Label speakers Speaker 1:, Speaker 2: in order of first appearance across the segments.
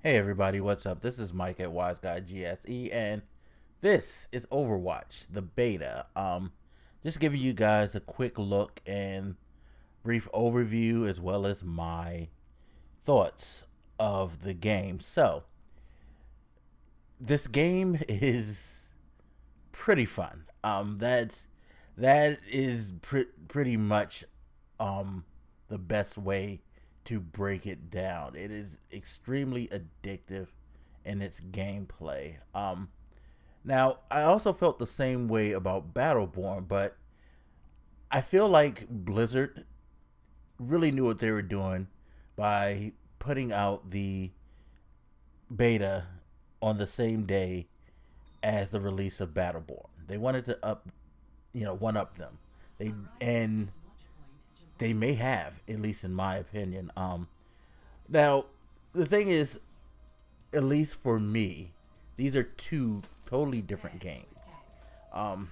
Speaker 1: Hey everybody, what's up? This is Mike at WiseGuy GSE, and this is Overwatch, the beta. Just giving you guys a quick look and brief overview, as well as my thoughts of the game. So, this game is pretty fun. That is pretty much the best way to break it down. It is extremely addictive in its gameplay. Now I also felt the same way about Battleborn, but I feel like Blizzard really knew what they were doing by putting out the beta on the same day as the release of Battleborn. They wanted to one up them. And they may have, at least in my opinion. Now the thing is, at least for me, these are two totally different games. Um,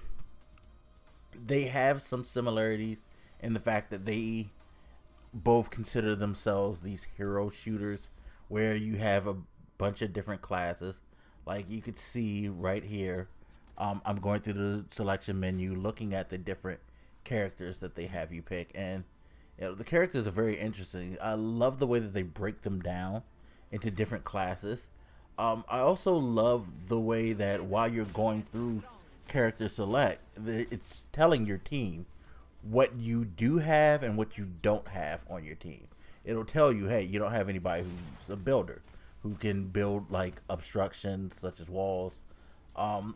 Speaker 1: they have some similarities in the fact that they both consider themselves these hero shooters, where you have a bunch of different classes. Like you could see right here, I'm going through the selection menu, looking at the different characters that they have you pick, and the characters are very interesting. I love the way that they break them down into different classes. I also love the way that while you're going through character select, it's telling your team what you do have and what you don't have on your team. It'll tell you, hey, you don't have anybody who's a builder, who can build like obstructions such as walls,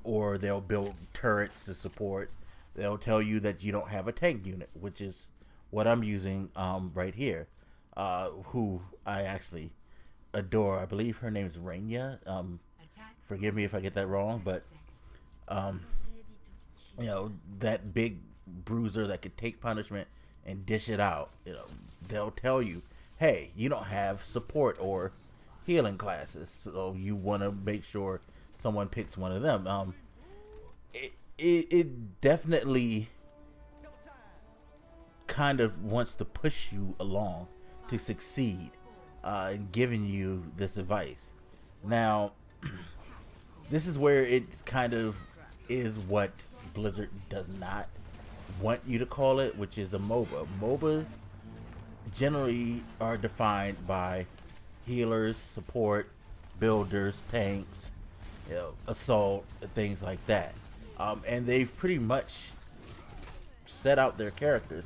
Speaker 1: or they'll build turrets to support. They'll tell you that you don't have a tank unit, which is what I'm using right here, who I actually adore. I believe her name is Rainia. Forgive me if I get that wrong, but um, that big bruiser that could take punishment and dish it out. They'll tell you, hey, you don't have support or healing classes, so you want to make sure someone picks one of them. It definitely kind of wants to push you along to succeed, in giving you this advice. Now, this is where it kind of is what Blizzard does not want you to call it, which is the MOBA. MOBAs generally are defined by healers, support, builders, tanks, assault, things like that. And they've pretty much set out their characters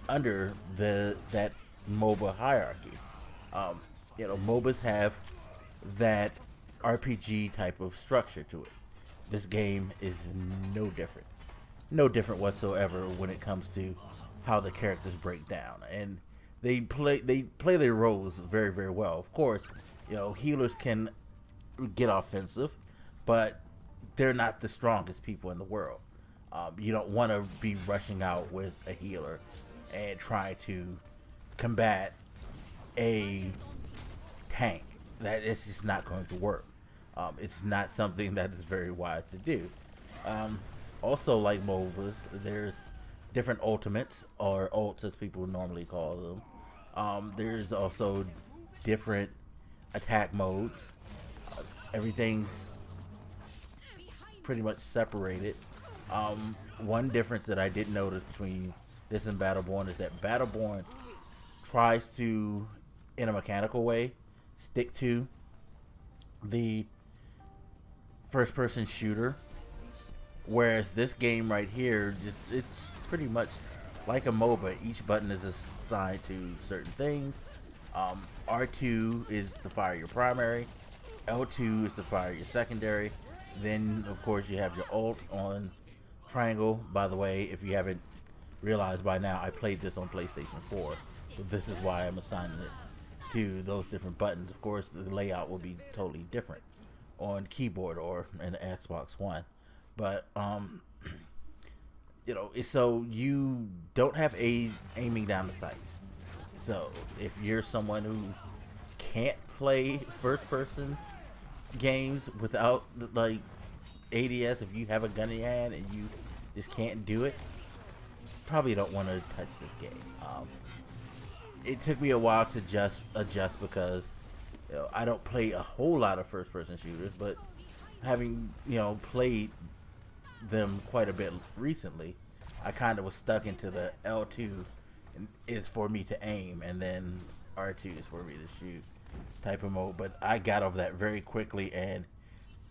Speaker 1: under that MOBA hierarchy. MOBAs have that RPG type of structure to it. This game is no different whatsoever when it comes to how the characters break down, and they play their roles very, very well. Of course, healers can get offensive, but they're not the strongest people in the world. You don't want to be rushing out with a healer and try to combat a tank. That it's just not going to work. It's not something that is very wise to do. Also, like MOBAs, there's different ultimates, or ults as people normally call them. There's also different attack modes. Everything's pretty much separated. One difference that I did notice between this and Battleborn is that Battleborn tries to, in a mechanical way, stick to the first-person shooter, whereas this game right here, it's pretty much like a MOBA. Each button is assigned to certain things. R2 is to fire your primary, L2 is to fire your secondary. Then, of course, you have your ult on triangle. By the way, if you haven't realized by now, I played this on PlayStation 4, so this is why I'm assigning it to those different buttons. Of course, the layout will be totally different on keyboard or in Xbox One, but so you don't have aiming down the sights. So if you're someone who can't play first-person games without like ADS, if you have a gun in your hand and you just can't do it, probably don't want to touch this game. It took me a while to adjust because I don't play a whole lot of first-person shooters, but having played them quite a bit recently, I kind of was stuck into the L2 is for me to aim, and then R2 is for me to shoot type of mode. But I got over that very quickly, and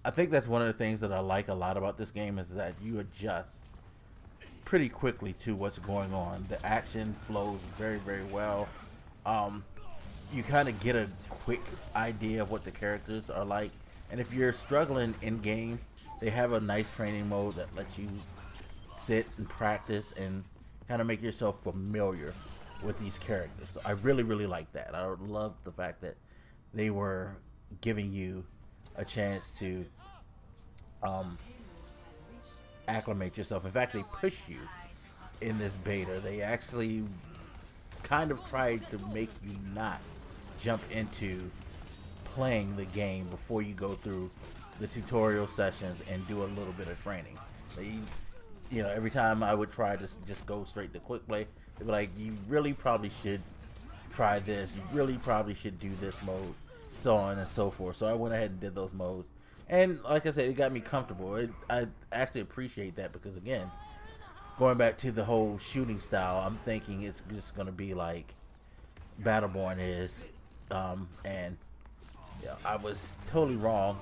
Speaker 1: I think that's one of the things that I like a lot about this game is that you adjust pretty quickly to what's going on. The action flows very, very well. You kind of get a quick idea of what the characters are like, and if you're struggling in game, they have a nice training mode that lets you sit and practice and kind of make yourself familiar with these characters. So I really, really like that. I love the fact that they were giving you a chance to acclimate yourself. In fact, they push you in this beta. They actually kind of tried to make you not jump into playing the game before you go through the tutorial sessions and do a little bit of training. They, every time I would try to just go straight to quick play, they'd be like, you really probably should try this, you really probably should do this mode, so on and so forth. So I went ahead and did those modes, and like I said, it got me comfortable. I actually appreciate that, because again, going back to the whole shooting style, I'm thinking it's just going to be like Battleborn is, and I was totally wrong,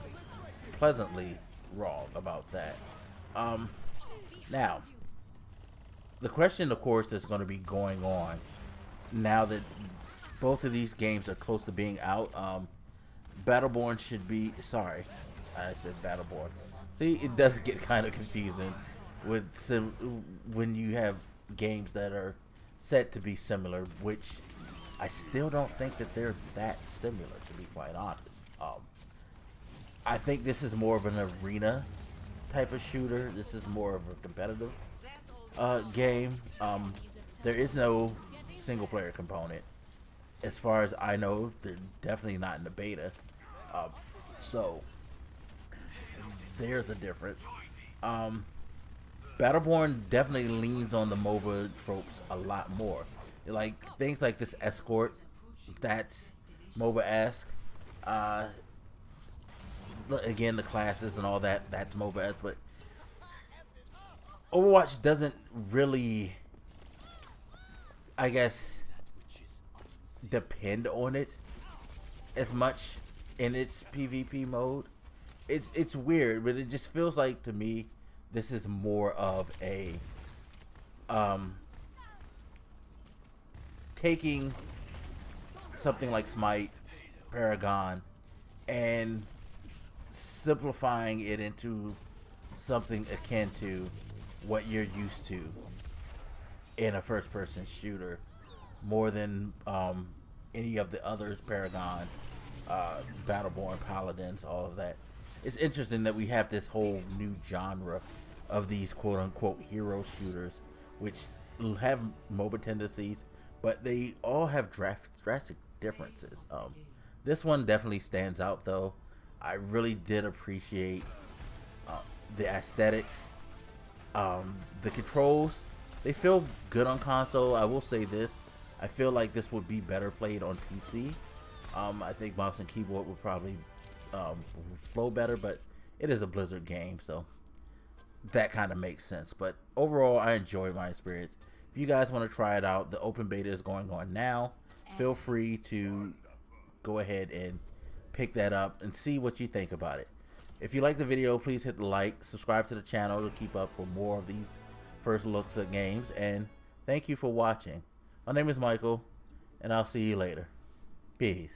Speaker 1: pleasantly wrong about that. Now, the question, of course, that's going to be going on now that both of these games are close to being out. Battleborn should be, sorry, I said Battleborn. See, it does get kind of confusing with when you have games that are set to be similar, which I still don't think that they're that similar, to be quite honest. I think this is more of an arena type of shooter. This is more of a competitive game. There is no single player component, as far as I know. They're definitely not in the beta, so there's a difference. Battleborn definitely leans on the MOBA tropes a lot more. Like things like this escort, that's MOBA-esque. Again, the classes and all that, that's MOBA-esque, but Overwatch doesn't really, I guess, depend on it as much in its PvP mode. It's weird, but it just feels like to me this is more of a taking something like Smite, Paragon, and simplifying it into something akin to what you're used to in a first-person shooter, more than any of the others, Paragon, Battleborn, Paladins, all of that. It's interesting that we have this whole new genre of these quote-unquote hero shooters, which have MOBA tendencies, but they all have drastic differences. This one definitely stands out, though. I really did appreciate the aesthetics. The controls, they feel good on console. I will say this, I feel like this would be better played on PC. I think mouse and keyboard would probably flow better, but it is a Blizzard game, so that kind of makes sense. But overall, I enjoyed my experience. If you guys want to try it out, the open beta is going on now. Feel free to go ahead and pick that up and see what you think about it. If you like the video, please hit the like, subscribe to the channel to keep up for more of these first looks at games, and thank you for watching. My name is Michael, and I'll see you later. Peace.